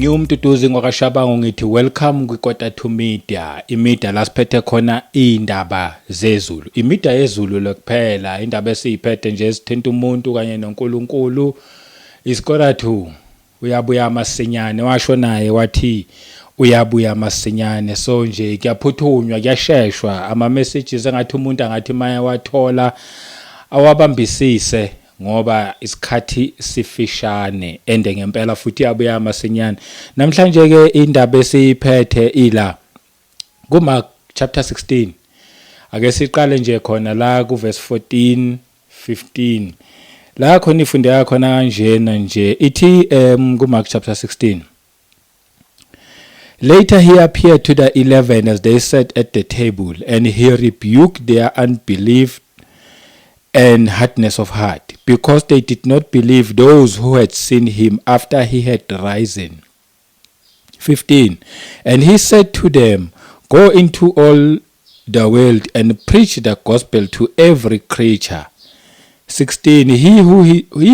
Mduduzi ngokashabangu ngithi welcome kwikota to media. Imedia la siphethe khona indaba zezulu. Imedia yezulu lokuphela, indaba esiyiphethe nje esithinta umuntu kanye noNkulunkulu. Isikora 2 uyabuya amasinyane, washo naye wathi uyabuya amasinyane. So nje kuyaphuthunywa, kuyasheshwa ama messages engathi umuntu angathi maya wathola awabambisise ngoba isikhathi sifishane ende ngempela futhi yabuya amasinyane. Namhlanje ke indaba esiyiphethe ila kuMark chapter 16. Ake siqale nje khona la ku verse 14 15. La khona ifundeka khona kanjena nje ithi kuMark chapter 16. Later he appeared to the 11 as they sat at the table, and he rebuked their unbelief and hardness of heart, because they did not believe those who had seen him after he had risen. 15. And he said to them, "Go into all the world and preach the gospel to every creature." 16. He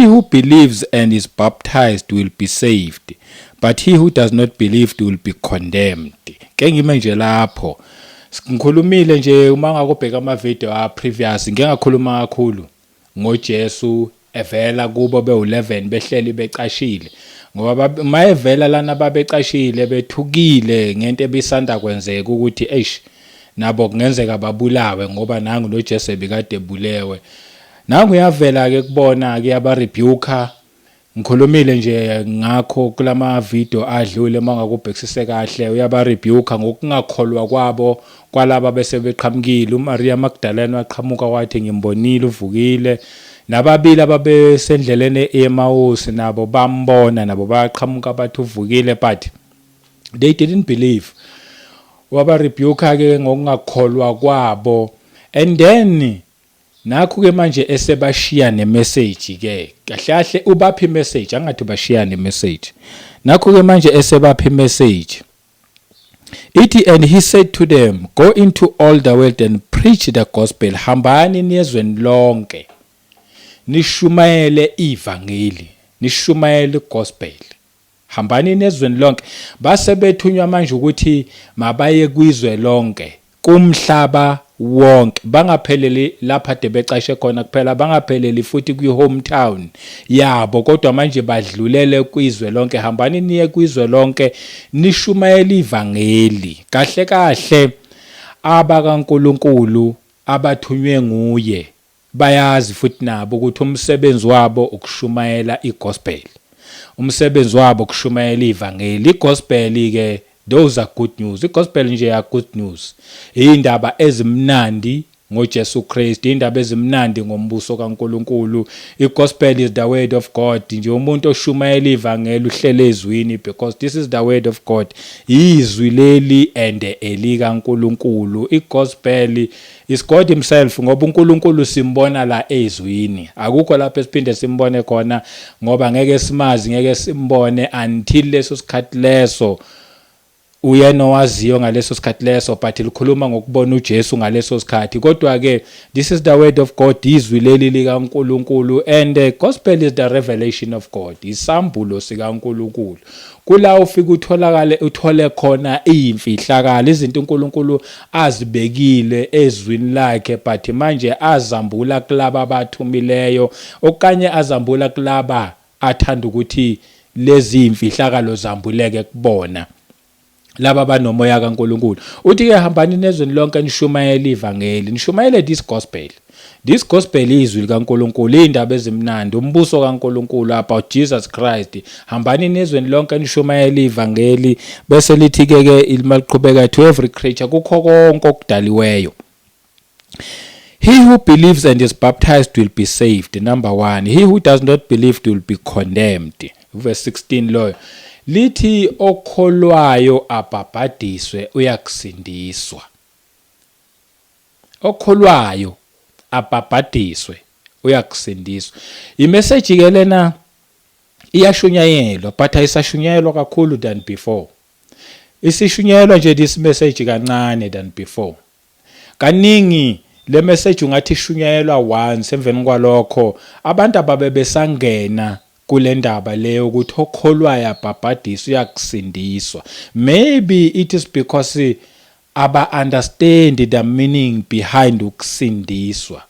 who believes and is baptized will be saved, but he who does not believe will be condemned. Ke ngime nje lapho ngikhulumile nje uma ngakubheka ama video a previous ngingakhuluma kakhulu ngoJesu evela kubo be11 behleli becashile, ngoba mayevela lana babecashile bethukile ngento ebisanda kwenzeka ukuthi nabo kungenzeka babulawe ngoba nangu noJesu ebikade ebulewe. Nangu uyavela ke kubona ke yaba rebuker. Ngikhulumile nje ngakho kulama video adlule mangakubhekisise kahle, uyaba rebuker ngokungakholwa kwabo kwalaba bese beqhamukile. uMaria Magdalene waqhamuka wathi ngimbonile uvukile, nababili ababesendleleni eMaus nabo bambona, nabo baqhamuka bathi uvukile, but they didn't believe. Waba rebuker ke ngokungakholwa kwabo. And then nakho ke manje esebashiya nemessage ke kahle ubaphi message angathi bashiya nemessage. Nakho ke manje esebaphi message ithi, and he said to them, "Go into all the world and preach the gospel." Hambani niyezweni lonke nishumayele ivangeli, nishumayele gospel. Hambani niyezweni lonke. Base bethunywa manje ukuthi mabaye kwizwe lonke, kumhlaba wonke, bangapheleli lapha de becashe khona kuphela, bangapheleli futhi kwi hometown yabo, kodwa manje badlulele kwizwe lonke. Hambani niye kwizwe lonke nishumayele ivangeli. Kahle kahle abakaNkulunkulu abathunywe nguye bayazi futhi nabo ukuthi umsebenzi wabo ukushumayela igospel, umsebenzi wabo ukushumayela ivangeli. Igospel ke those are good news. Igospel nje ya good news, indaba ezimnandi ngoJesu Kristu, indaba ezimnandi ngombuso kaNkulunkulu. Igospel is the word of God. Nje umuntu oshumayela ivangeli uhlele ezwini, because this is the word of God, izwi leli ende elika uNkulunkulu. Igospel is God himself, ngoba uNkulunkulu simbona la ezwini, akukho lapho esiphinde simbone khona, ngoba ngeke simazi, ngeke simbone until leso sikhathi leso uyena owaziyo ngaleso sikhathi leso, but likhuluma ngokubona uJesu ngaleso sikhathi. Kodwa ke this is the word of God, izwi leli likaNkulunkulu, and the gospel is the revelation of God, isambulo sikaNkulunkulu. Kula ufika uthole khona imfihlakalo, izinto uNkulunkulu azibekile ezwini lakhe, but manje azambula kulaba abathumileyo, okanye azambula kulaba athanda ukuthi lezi imfihlakalo zambuleke kubona, laba banomoya kaNkulunkulu. Uthi ke hambani nezweni lonke nishumayele ivangeli, nishumayele this gospel. This gospel izwi likaNkulunkulu, indaba ezimnandi, umbuso kaNkulunkulu about Jesus Christ. Hambani nezweni lonke nishumayele ivangeli. Bese lithi ke imaliqhubeka to every creature, kukho konke okudaliweyo. He who believes and is baptized will be saved. Number 1. He who does not believe will be condemned. Verse 16 lo lithi okholwayo abhaphathizwe uyakusindiswa. Okholwayo abhaphathizwe uyakusindiswa. Imessage ke lena iyashunyayelwa, but ayisashunyayelwa kakhulu than before. Isishunyayelwa nje this message kancane than before. Kaningi le message ungathi ishunyayelwa once, emveni kwalokho abantu ababebesangena kule ndaba leyo ukuthi Okholwayo Abhaphathizwe UyakuSindiswa. Maybe it is because aba understand the meaning behind ukusindiswa,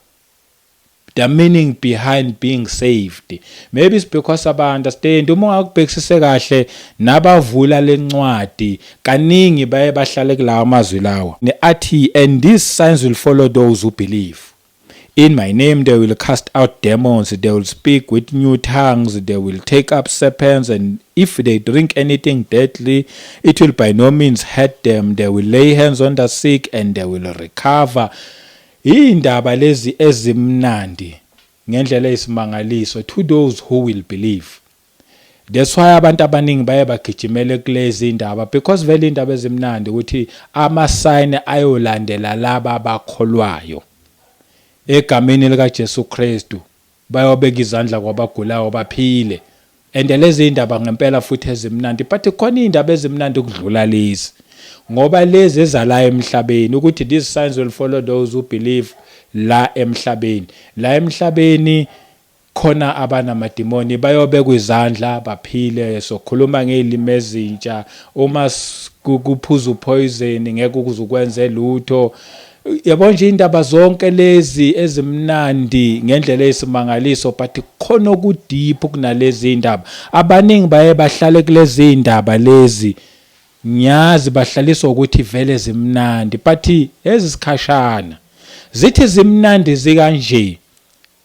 the meaning behind being saved. Maybe it's because aba understand. Uma ungakubhekisise kahle nabavula lencwadi kaningi baye bahlale kulawa amazwi lawa athi, and these signs will follow those who believe. In my name they will cast out demons, they will speak with new tongues, they will take up serpents, and if they drink anything deadly, it will by no means hurt them. They will lay hands on the sick and they will recover. Indaba lezi ezimnandi ngendlela esimangaliso to those who will believe. That's why abantu abaningi baye bagijimele kulezi indaba, because vele indaba ezimnandi ukuthi ama-sign ayolandela laba abakholwayo egameni lika Jesu Kristu, bayobeka izandla kwabagulayo baphile. And lezi indaba ngempela futhi ezimnandi, but khona indaba ezimnandi ukudlula lezi, ngoba lezi ezala emhlabeni ukuthi these signs will follow those who believe. La emhlabeni khona abanamadimoni bayobeka izandla baphile. So khuluma ngelimi ezintsha, uma kuphuza poison ngeke ukuzukwenze lutho. Yabo nje indaba zonke lezi ezimnandi ngendlela esimangaliso, but khona okudiphu kunalezi indaba. Abaningi baye bahlale kulezi indaba lezi, nyazi bahlaliswa ukuthi vele zimnandi, but ezisikhashana zithi zimnandi zikanje,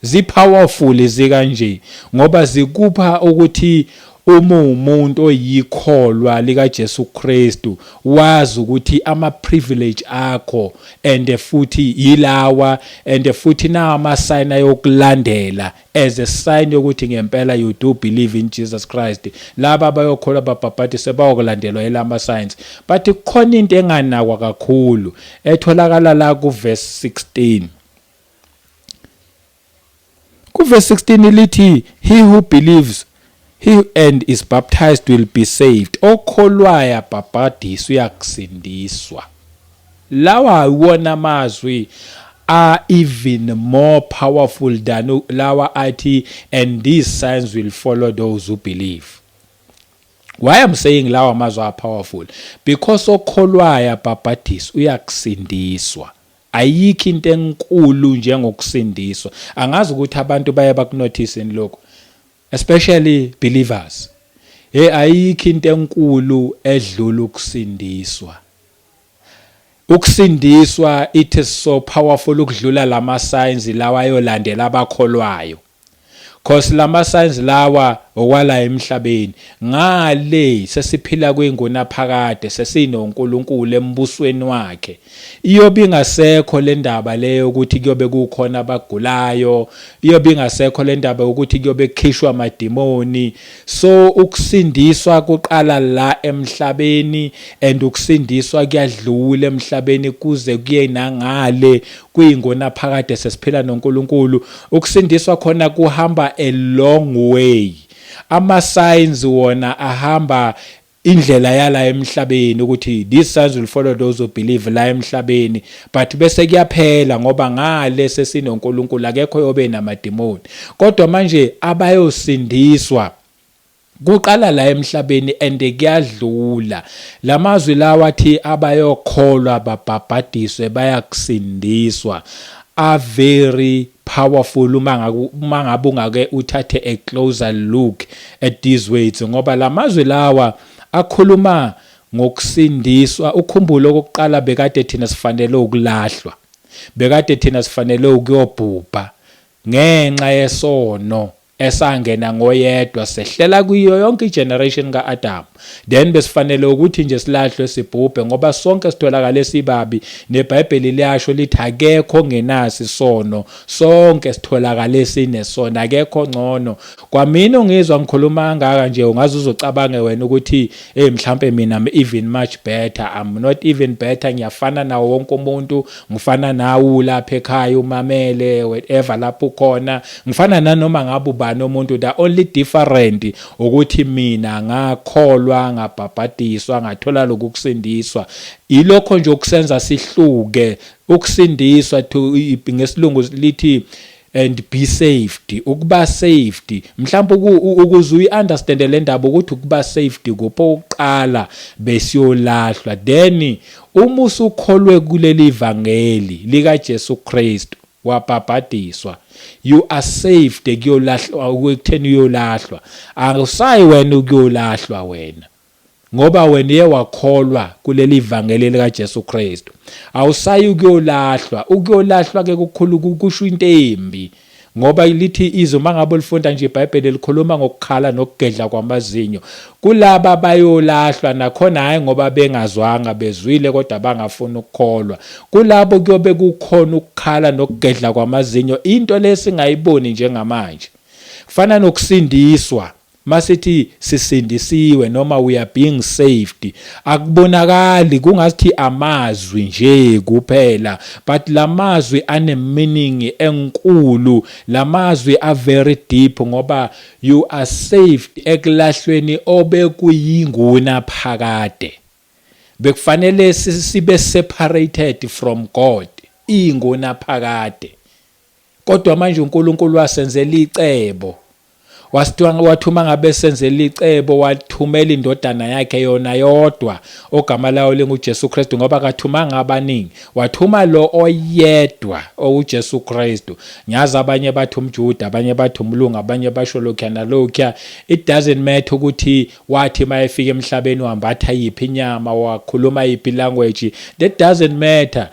zipowerful zikanje, ngoba zikupha ukuthi uma umuntu oyikholwa lika Jesu Kristu wazi ukuthi ama privilege akho and futhi yilawa, and futhi na ama sign ayokulandela as a sign yokuthi ngempela you do believe in Jesus Christ. Laba bayokholwa Abhaphathizwe bayokulandelwa elama signs. But khona into enganakwa kakhulu etholakala la ku verse 16. Ku verse 16 lithi, he who believes he and is baptized will be saved. Okholwayo Abhaphathizwe UyakuSindiswa. Lawa wona mazwi are even more powerful than lawa athi, and these signs will follow those who believe. Why I'm saying lawa mazwi are powerful? Because Okholwayo Abhaphathizwe UyakuSindiswa. Ayikho into enkulu njengokusindiswa. Angazi ukuthi abantu baye bakunotice lokho, especially believers. Ayikho into enkulu edlula ukusindiswa. Ukusindiswa, it is so powerful ukudlula lama signs lawa ayolandela abakholwayo. Cause lama signs lawa okwala emhlabeni ngale sesiphila kwingona phakade, sesinoNkulunkulu embusweni wakhe. Iyobe ingasekho le ndaba leyo ukuthi kuyobe kukhona abagulayo, iyobe ingasekho le ndaba ukuthi kuyobe kukhishwa amadimoni. So ukusindiswa kuqala la emhlabeni, and ukusindiswa kuyadlula emhlabeni kuze kuye nangale kuyingona phakade sesiphila noNkulunkulu. Ukusindiswa khona kuhamba a long way. Ama signs wona ahamba indlela yala emhlabeni ukuthi these signs will follow those who believe la emhlabeni, but bese kuyaphela ngoba ngale sesinoNkulunkulu akekho yobe namadimoni. Kodwa manje abayosindiswa kuqala la emhlabeni and kuyadlula. Lamazwi lawa athi abayokholwa Abhaphathizwe bayakusindiswa are very powerful uma ngabe ungake uthathe a closer look at these words, ngoba lamazwi lawa akhuluma ngokusindiswa. Ukhumbule okokuqala bekade thina sifanele ukulahlwa, bekade thina sifanele ukuyobhubha ngenxa yesono esangena ngoyedwa sehlela kuyo yonke igeneration kaAdam. Then besifanele ukuthi nje silahlwe sibhubhe ngoba sonke sitholakala sibabi. NeBhayibheli liyasho lithi akekho ngenasi isono, sonke sitholakala sinesono, akekho ngcono. Kwamina ungizwa ngikhuluma kangaka nje ungaze uzocabange wena ukuthi mhlambe mina I'm even much better. I'm not even better, ngiyafana nawo wonke umuntu, ngifana nawe lapha ekhaya umamele whatever lapho khona, ngifana nanoma ngabe nomuntu. The only different ukuthi mina ngakholwa, ngabhaphathizwa, ngathola lokusindiswa. Ilokho nje okusenza sihluke. Ukusindiswa to ngesilungu lithi and be saved. Ukuba saved mhlawumbe ukuze uyiunderstand le ndaba ukuthi ukuba saved kupho uqala besiyolahlwa. Then uma usukholwe kuleli ivangeli lika Jesu Kristu wabhabhadiswa, you are saved kuyolahlwa ukutheni uyolahlwa. Akusayi wena ukuyolahlwa wena, ngoba wena uye wakholwa kuleli ivangeli lika Jesu Kristu. Awusayi ukuyolahlwa. Ukuyolahlwa ke kukhulu kusho into embi, ngoba lithi izwi mangabe ulifunda nje iBhayibheli likhuluma ngokukhala nokugedla kwamazinyo. Kulaba bayolahlwa nakhona hayi ngoba bengazwanga bezwile kodwa bangafuni ukukholwa. Kulabo kuyobe kukhona ukukhala nokugedla kwamazinyo, into lesingayiboni njengamanje. Kufana nokusindiswa. Masithi sisindisiwe noma we are being saved, akubonakali kungathi amazwi nje kuphela, but lamazwi ane meaning enkulu. Lamazwi are very deep, ngoba you are saved ekulahlweni obekuyinguna phakade. Bekufanele sibe separated from God, inguna phakade. Kodwa manje uNkulunkulu wasenzela icebo. Wathuma ngabe senzela icebo, wathumela indodana yakhe yona yodwa ogama layo linguJesu Kristu, ngoba akathumanga abaningi, wathuma lo oyedwa oUjesu Kristu. Nyazi abanye bathi umJuda, abanye bathi umlungu, abanye basho lokho nalokho. It doesn't matter ukuthi wathi mayefika emhlabeni wambatha yiphi inyama, wakhuluma yiphi language. That doesn't matter.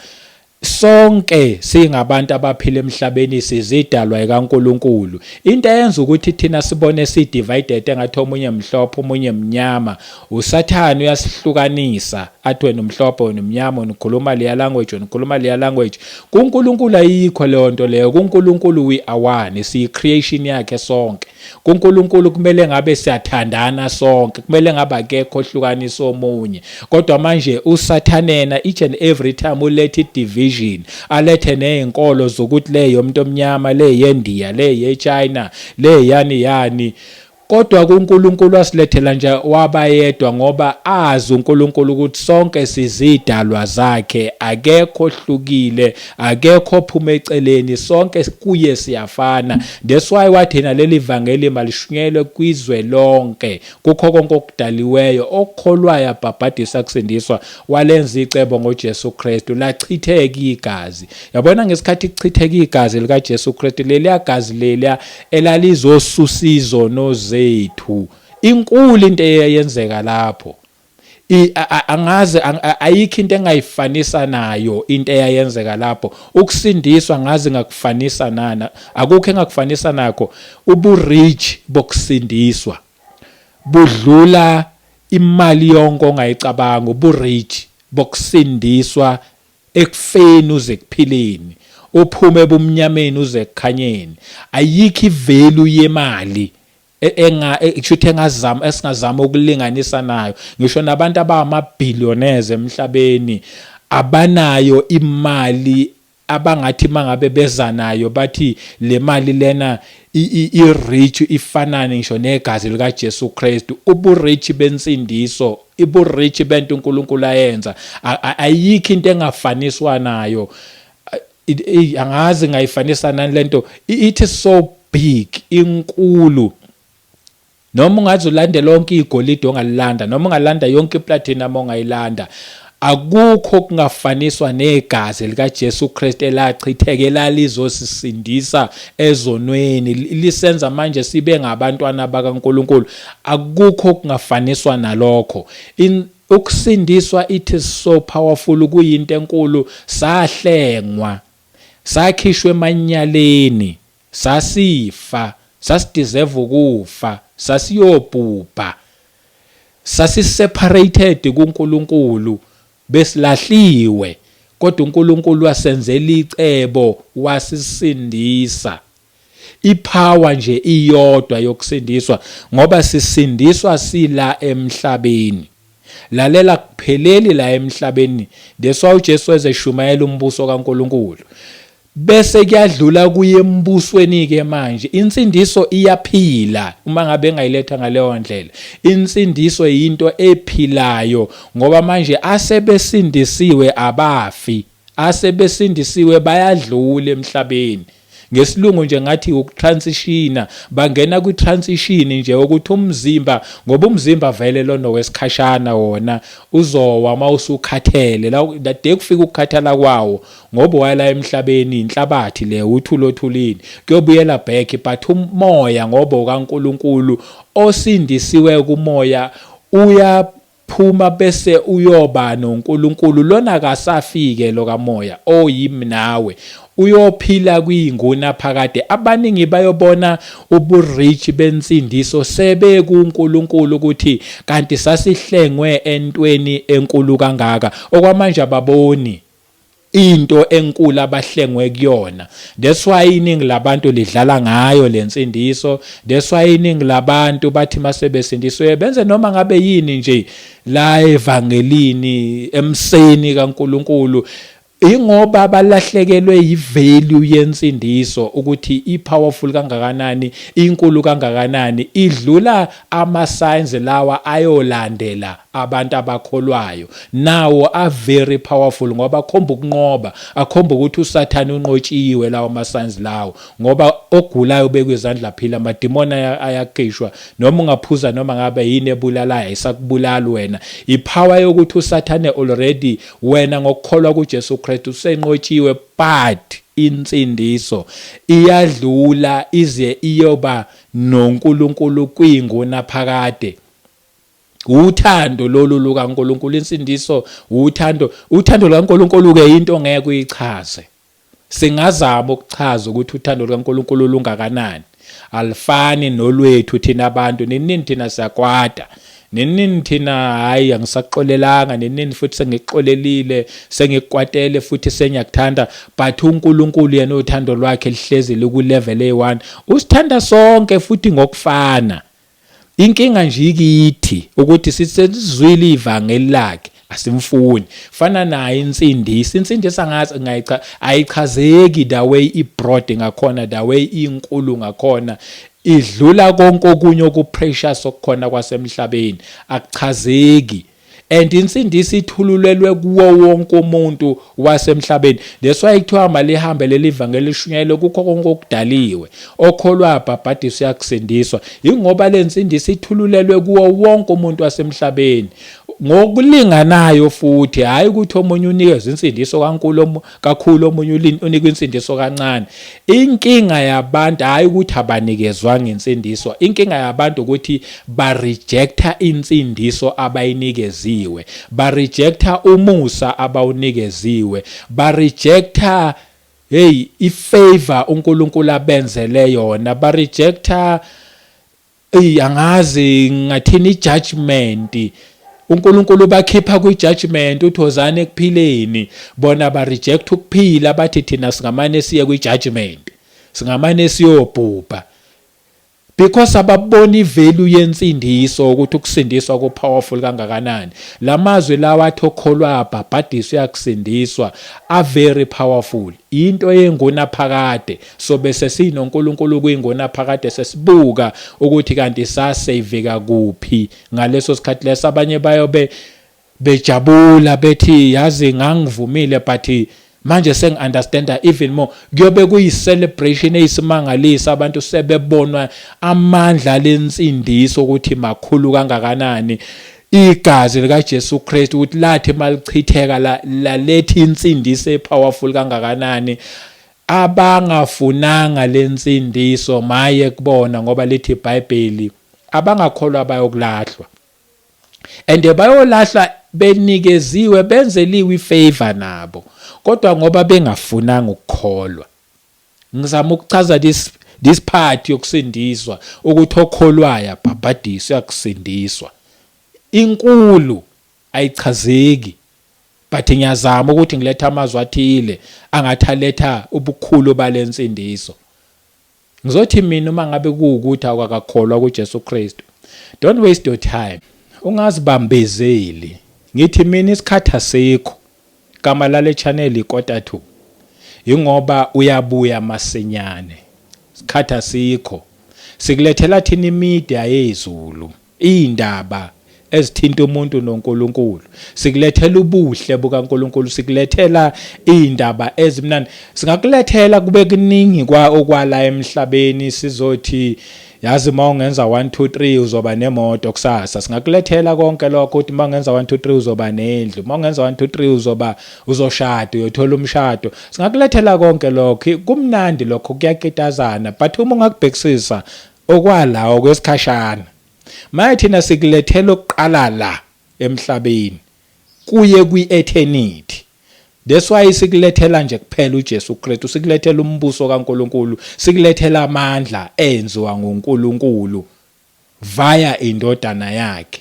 Sonke singabantu abaphila emhlabeni sizidalwa ikaNkulunkulu. Into eyenza ukuthi thina sibone sidivided engathi omunye mhlophe omunye mnyama, uSathane uyasihlukanisa athi wena umhlophe wena mnyama, ukhuluma leya language wena ukhuluma leya language. kuNkulunkulu ayikho leyo nto leyo. kuNkulunkulu we are one, si creation yakhe sonke. kuNkulunkulu kumele ngabe siyathandana sonke, kumele ngabe akekho ohlukanisa omunye. Kodwa manje uSathanena each and every time ulethe division, alethe nezinkolo zokuthi le yomuntu omnyama, le yeNdiya, le yeChina, le yani. Kodwa kuNkulunkulu wasilethela nje wabayedwa, ngoba azi uNkulunkulu ukuthi sonke sizidalwa zakhe, akekho ohlukile, akekho ophuma eceleni, sonke kuye siyafana. That's why wathina leli ivangeli malishunyelwe kwizwe lonke, kukho konke okudaliweyo. Okholwayo abhaphathizwa UyakuSindiswa walenza icebo ngoJesu Kristu, lachitheka igazi. Yabona ngesikhathi kuchitheka igazi lika Jesu Kristu, leliya gazi leliya elalizosusizo noze ethu, inkulu into eyenzeka lapho. Angazi ayikho into engayifanisa nayo into eyenzeka lapho. Ukusindiswa ngazi ngakufanisa nana, akukho engakufanisa nakho. Ubu-rich bokusindiswa budlula imali yonke ongayicabanga. Ubu-rich bokusindiswa ekufeni uze kuphileni, uphume ebumnyameni uze kukhanyeni. Ayikho ivalue yemali esingazama ukulinganisa nayo. Ngisho nabantu abamabillionaires emhlabeni abanayo imali abangathi mangabe beza nayo bathi le mali lena i-rich ifanane ngisho negazi lika Jesu Kristu. Ubu-rich bensindiso, ibu-rich bento uNkulunkulu ayenza, ayikho into engafaniswa nayo. Angazi ngayifanisa nani lento. It is so big, inkulu. Noma ungaze ulande lonke igolide ongalilanda, noma ungalanda yonke iplatinum ongayilanda, akukho kungafaniswa negazi lika Jesu Kristu elachithekela lizosisindisa ezonweni, lisenza manje sibe ngabantwana bakaNkulunkulu. Akukho kungafaniswa nalokho. Ukusindiswa, it is so powerful, kuyinto enkulu. Sahlengwa, sakhishwe emanyaleni, sasifa, sasideserve ukufa, sasiyobhubha, sasiseparated kuNkulunkulu, besilahliwe. Kodwa uNkulunkulu wasenzela icebo, wasisindisa. Ipower nje iyodwa yokusindiswa, ngoba sisindiswa sila emhlabeni. Lalela kupheleli la emhlabeni. That's why uJesu ezeshumayela umbuso kaNkulunkulu, bese kuyadlula kuye embusweni ke manje. Insindiso iyaphila uma ngabe engayiletha ngaleyo ndlela. Insindiso yinto ephilayo, ngoba manje asebesindisiwe abafi, asebesindisiwe bayadlula emhlabeni. ngesilungu nje ngathi ukutransitiona, bangena kwi-transition nje ukuthi umzimba, ngoba umzimba vele lona wesikhashana wona uzowa mawusukhathele la de kufika ukukhathala kwawo, ngoba wala emhlabeni inhlabathi le uthulo thulini kuyobuyela back, but umoya ngoba kaNkulunkulu osindisiwe kumoya uyaphuma bese uyoba noNkulunkulu lona akasafike lo kamoya oyimi nawe, uyophila kwinguna phakade. Abaningi bayobona uburich bensindiso sebe kuNkulunkulu ukuthi kanti sasihlengwe entweni enkulu kangaka, okwamanje ababoni into enkulu abahlengwe kuyona. That's why iningi labantu lidlala ngayo lensindiso. That's why iningi labantu bathi masebesindiswe benze noma ngabe yini nje la evangelini emseni kaNkulunkulu, ingoba balahlekelwe yivalue yensindiso ukuthi ipowerful kangakanani, inkulu kangakanani, idlula ama-signs lawa ayolandela abantu abakholwayo. Nawo are very powerful ngoba akhomba ukunqoba, akhomba ukuthi uSathane unqotshiwe lawo ama-signs lawo, ngoba ogulayo bekwizandla phila, amadimoni ayakhishwa, noma ungaphuza noma ngabe yini ebulalayo ayisakubulali wena. Ipower yokuthi uSathane already wena ngokukholwa kuJesu Kristu usenqotshiwe, but insindiso iyadlula ize iyoba noNkulunkulu kwinguna phakade. Uthando lolu lukaNkulunkulu, insindiso uthando lukaNkulunkulu ke into ngeke uyichaze. Singazama ukuchaza ukuthi uthando lukaNkulunkulu lungakanani, alifani nolwethu thina abantu. Ninini thina siyakwata, ninini thina hayi angisaxolelanga, ninini futhi sengixolelile, sengikwatele futhi sengiyakuthanda, but uNkulunkulu yena uthando lwakhe lihlezi liku level A1, usithanda sonke futhi ngokufana. Inkinga nje ikithi ukuthi sisizwile ivangeli lakhe asimfuni. Fana nayo insindiso angazi ayichazeki the way ibroad ngakhona, the way inkulu ngakhona, idlula konke okunye okuprecious okukhona kwasemhlabeni, akuchazeki. And insindiso ithululelwe kuwo wonke umuntu wasemhlabeni. That's why kuthiwa malihambe leli ivangeli lishunyayelwe kukho konke okudaliwe. Okholwayo abhaphathizwe UyakuSindiswa, ingoba le nsindiso ithululelwe kuwo wonke umuntu wasemhlabeni ngokulinganayo futhi, hayi ukuthi omunye unikeza insindiso kakhulu omunye unika insindiso kancane. Inkinga yabantu hayi ukuthi abanikezwa ngensindiso, inkinga yabantu ukuthi ba-rejecta insindiso abayinikeziwe, ba-rejecta umusa abawunikeziwe, ba-rejecta ifavor uNkulunkulu abenzele yona, ba-rejecta angazi ngathini judgment. uNkulunkulu bakhipha kwi-judgment, uthozane ekuphileni, bona ba-reject ukuphila, bathi thina singamane siye kwi-judgment, singamane siyobhubha, because ababona ivalue yensindiso ukuthi ukusindiswa ku-powerful kangakanani. Lamazwi lawa athi Okholwayo Abhaphathizwe UyakuSindiswa are very powerful, into yenguna phakade. So bese sinoNkulunkulu kuyinguna phakade, sesibuka ukuthi kanti sasaveka kuphi ngaleso sikhathi leso. Abanye bayobe bejabula bethi yazi ngangivumile, but manje sengi-understanda even more. Kuyobe kuyi-celebration eyisimangalisa, abantu sebebonwa amandla lensindiso ukuthi makhulu kangakanani. Igazi likaJesu Kristu ukuthi lathi malichitheka lalethi insindiso epowerful kangakanani. Abangafunanga lensindiso maye kubona, ngoba lithi iBhayibheli abangakholwa bayokulahlwa, and bayolahlwa benikeziwe, benzeliwe ifavor nabo, kodwa ngoba bengafunanga ukukholwa. Ngizama ukuchaza this part yokusindiswa ukuthi Okholwayo Abhaphathizwe UyakuSindiswa inkulu ayichazeki, but ngiyazama ukuthi ngiletha amazwi athile angathaletha ubukhulu balensindiso. Ngizothi mina uma ngabe kuukuthi awakakholwa kuJesu Kristu, don't waste your time, ungazibambezeli. Ngithi mina isikhathi asikho, gama lale channel ikota2, ingoba uyabuya masinyane, isikhathi asikho. Sikulethela thina imedia yezulu, indaba ezithinta umuntu noNkulunkulu, sikulethela ubuhle bukaNkulunkulu, sikulethela indaba ezimnandi. Singakulethela kube kuningi okwala emhlabeni, sizothi yazi mawungenza 1 2 3 uzoba nemoto kusasa. Singakulethela konke lokho ukuthi mawungenza 1 2 3 uzoba nendlu, mawungenza 1 2 3 uzoshada, uyothola umshado. Singakulethela konke lokho, kumnandi lokho, kuyakitazana, but uma ungakubhekisisa okwala okwesikhashana, manje thina sikulethela oqala la emhlabeni kuye kwi-eternity. That's why sikulethela nje kuphela uJesu Kristu, sikulethela umbuso kaNkulunkulu, sikulethela amandla enziwa nguNkulunkulu via indodana yakhe.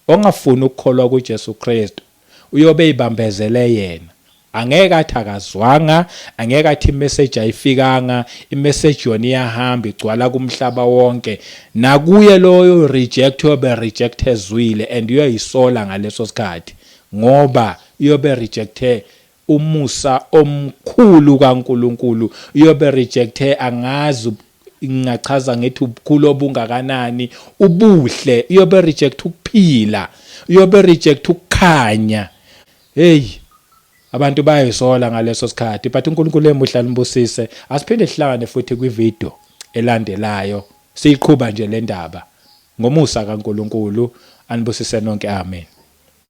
Ongafuni ukukholwa kuJesu Kristu uyobe ibambezele yena, angeke athi akazwanga, angeke athi imessage ayifikanga, imessage yona iyahamba igcwala kumhlaba wonke, nakuye loyo reject yobe reject ezwile and uyoyisola ngaleso sikhathi ngoba uyobe rejecte umusa omkhulu kaNkulunkulu, uyobe rejecte angazi ingachaza ngethi ubukhulu obungakanani, ubuhle, uyobe reject ukuphila, uyobe reject ukukhanya. Hey, abantu bayisola ngaleso sikhathi, but uNkulunkulu emuhla limbusise. Asiphinde sihlangane futhi kwivideo elandelayo siyiqhubha nje le ndaba ngomusa kaNkulunkulu. Anibusise nonke, amen.